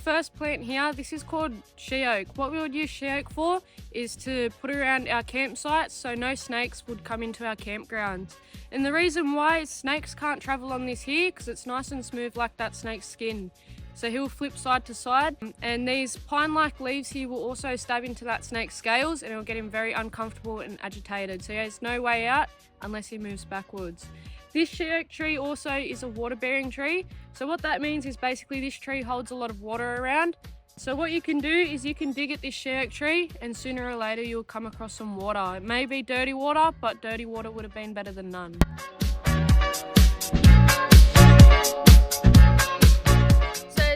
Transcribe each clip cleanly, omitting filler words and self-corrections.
first plant here, this is called she oak. What we would use she oak for is to put around our campsites so no snakes would come into our campgrounds. And the reason why is snakes can't travel on this here because it's nice and smooth like that snake's skin. So he'll flip side to side, and these pine-like leaves here will also stab into that snake's scales and it'll get him very uncomfortable and agitated. So he has no way out unless he moves backwards. This she oak tree also is a water-bearing tree. So what that means is basically this tree holds a lot of water around. So what you can do is you can dig at this she oak tree and sooner or later you'll come across some water. It may be dirty water, but dirty water would have been better than none.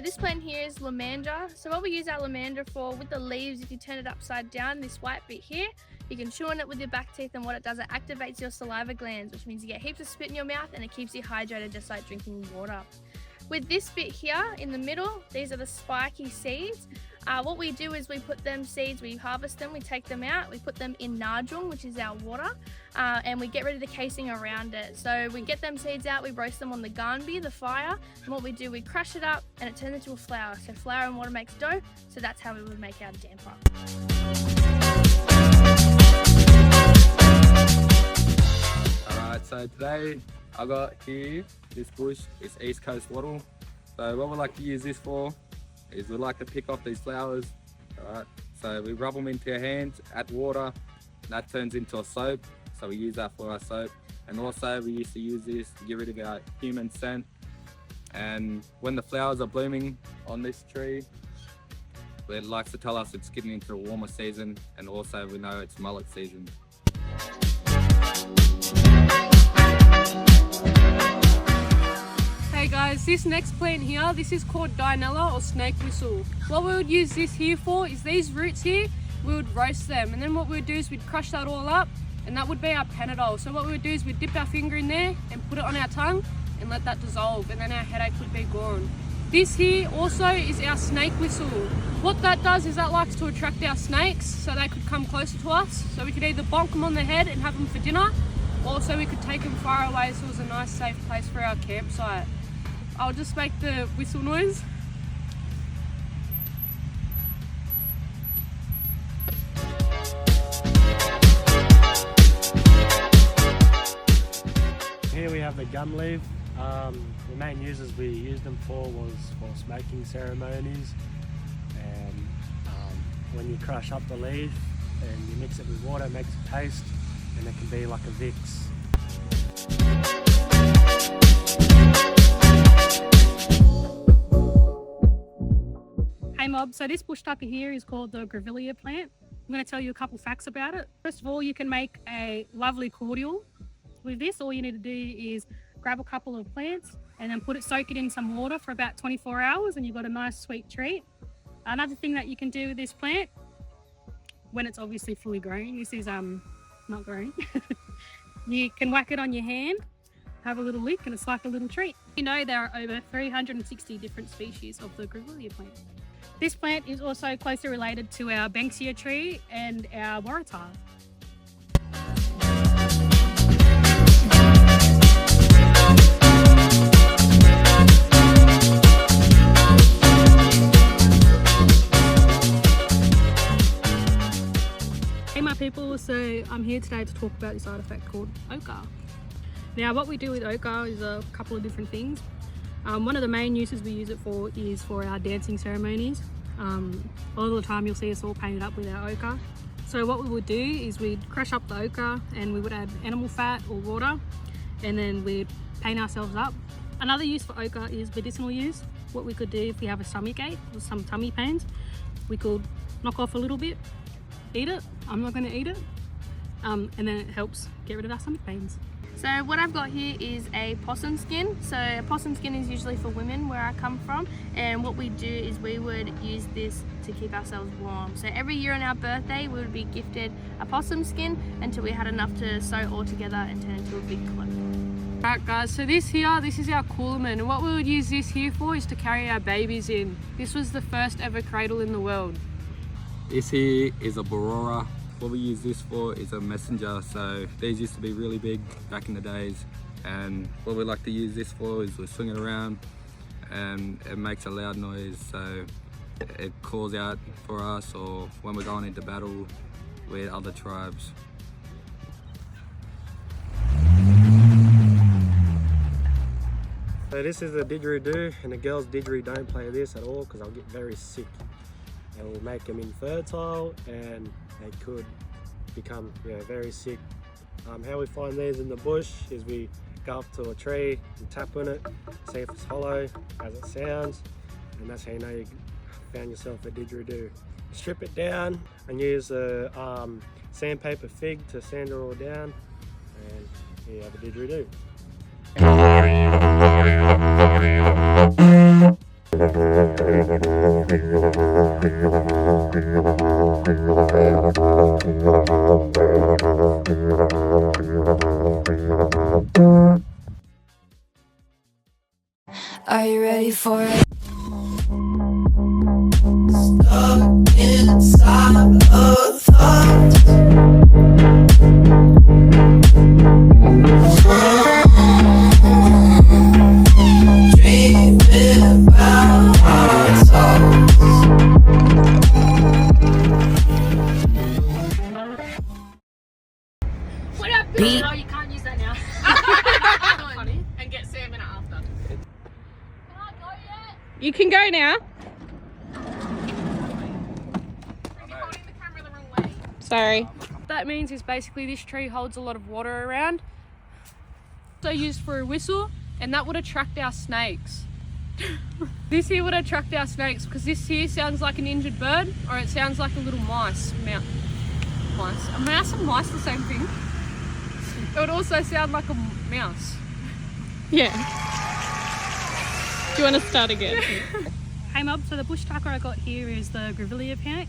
This plant here is lamandra. So what we use our lamandra for, with the leaves, if you turn it upside down, this white bit here, you can chew on it with your back teeth, and what it does, it activates your saliva glands, which means you get heaps of spit in your mouth and it keeps you hydrated just like drinking water. With this bit here in the middle, these are the spiky seeds. What we do is we put them seeds, we harvest them, we take them out, we put them in najong, which is our water, and we get rid of the casing around it. So we get them seeds out, we roast them on the ganbi, the fire, and what we do, we crush it up and it turns into a flour. So flour and water makes dough, so that's how we would make our damper. Alright, so today I got here this bush, it's East Coast wattle. So what we like to use this for is we like to pick off these flowers. Alright, so we rub them into our hands, add water, and that turns into a soap. So we use that for our soap. And also we used to use this to get rid of our human scent. And when the flowers are blooming on this tree, it likes to tell us it's getting into a warmer season, and also we know it's mullet season. Hey guys, this next plant here, this is called Dinella or snake whistle. What we would use this here for is these roots here, we would roast them, and then what we would do is we'd crush that all up, and that would be our Panadol. So what we would do is we'd dip our finger in there and put it on our tongue and let that dissolve, and then our headache would be gone. This here also is our snake whistle. What that does is that likes to attract our snakes so they could come closer to us. So we could either bonk them on the head and have them for dinner, or so we could take them far away so it was a nice safe place for our campsite. I'll just make the whistle noise. Here we have the gum leaf. The main uses we used them for was for smoking ceremonies, and when you crush up the leaf and you mix it with water, it makes a paste, and it can be like a Vicks. Hey mob, so this bush tucker here is called the grevillea plant. I'm going to tell you a couple facts about it. First of all, you can make a lovely cordial with this. All you need to do is grab a couple of plants and then soak it in some water for about 24 hours and you've got a nice sweet treat. Another thing that you can do with this plant, when it's obviously fully grown, this is not grown, you can whack it on your hand, have a little lick, and it's like a little treat. You know there are over 360 different species of the grevillea plant. This plant is also closely related to our Banksia tree and our waratah. Hey my people, so I'm here today to talk about this artifact called ochre. Now what we do with ochre is a couple of different things. One of the main uses we use it for is for our dancing ceremonies. A lot of the time you'll see us all painted up with our ochre. So what we would do is we'd crush up the ochre and we would add animal fat or water, and then we'd paint ourselves up. Another use for ochre is medicinal use. What we could do if we have a stomach ache or some tummy pains, we could knock off a little bit, eat it. I'm not going to eat it. And then it helps get rid of our stomach pains. So what I've got here is a possum skin. So a possum skin is usually for women where I come from, and what we do is we would use this to keep ourselves warm. So every year on our birthday we would be gifted a possum skin until we had enough to sew all together and turn into a big cloak. Alright guys, so this is our coolerman, and what we would use this here for is to carry our babies in. This was the first ever cradle in the world. This here is a borora. What we use this for is a messenger. So these used to be really big back in the days, and what we like to use this for is we swing it around and it makes a loud noise. So it calls out for us, or when we're going into battle with other tribes. So this is a didgeridoo, and the girls didgeridoo don't play this at all because they'll get very sick. It will make them infertile and they could become very sick. How we find these in the bush is we go up to a tree and tap on it, see if it's hollow as it sounds, and that's how you know you found yourself a didgeridoo. Strip it down and use a sandpaper fig to sand it all down, and you have a didgeridoo. Are you ready for it? Stuck inside of thoughts. Dreaming about our souls. What up, Beat. No, you can't use that now. Funny. And get Sam in it after. You can go now. Sorry. That means is basically this tree holds a lot of water around. So used for a whistle, and that would attract our snakes. This here would attract our snakes because this here sounds like an injured bird, or it sounds like a little mice. Mice. A mouse and mice the same thing. It would also sound like a mouse. Yeah. Do you want to start again? Hey Mob, so the bush tucker I got here is the Grevillea plant.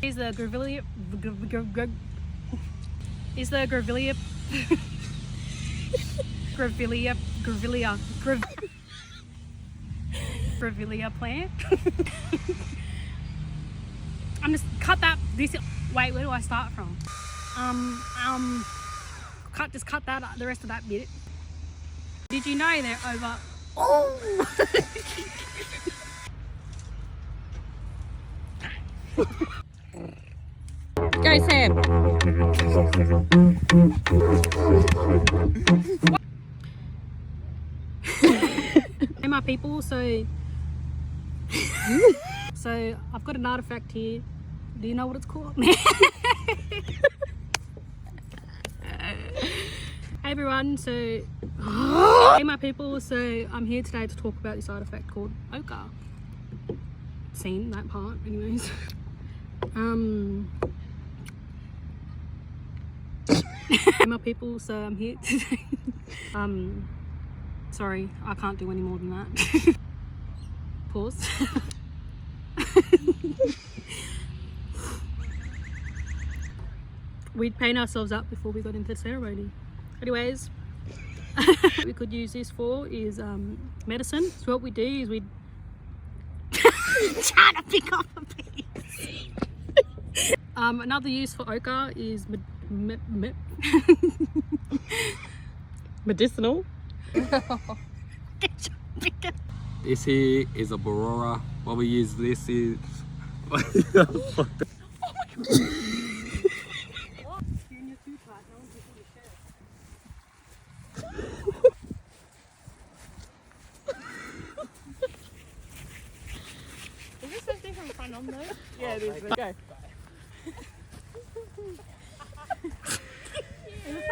Is the Grevillea is the Grevillea Grevillea plant. I'm just cut that this wait, where do I start from? Just cut that the rest of that bit. Did you know they're over Go, Sam. Hey my people, so I've got an artifact here. Do you know what it's called? Hey everyone, so hey my people, so I'm here today to talk about this artifact called ochre. Seen that part, anyways. Hey my people, so I'm here today. Sorry, I can't do any more than that. Pause. We'd paint ourselves up before we got into the ceremony. Anyways, what we could use this for is medicine. So what we do is we trying to pick up a piece. Another use for ochre is Medicinal. This here is a Gumaraa. What we use this is. Is this something from front on though? Yeah, it is. Go.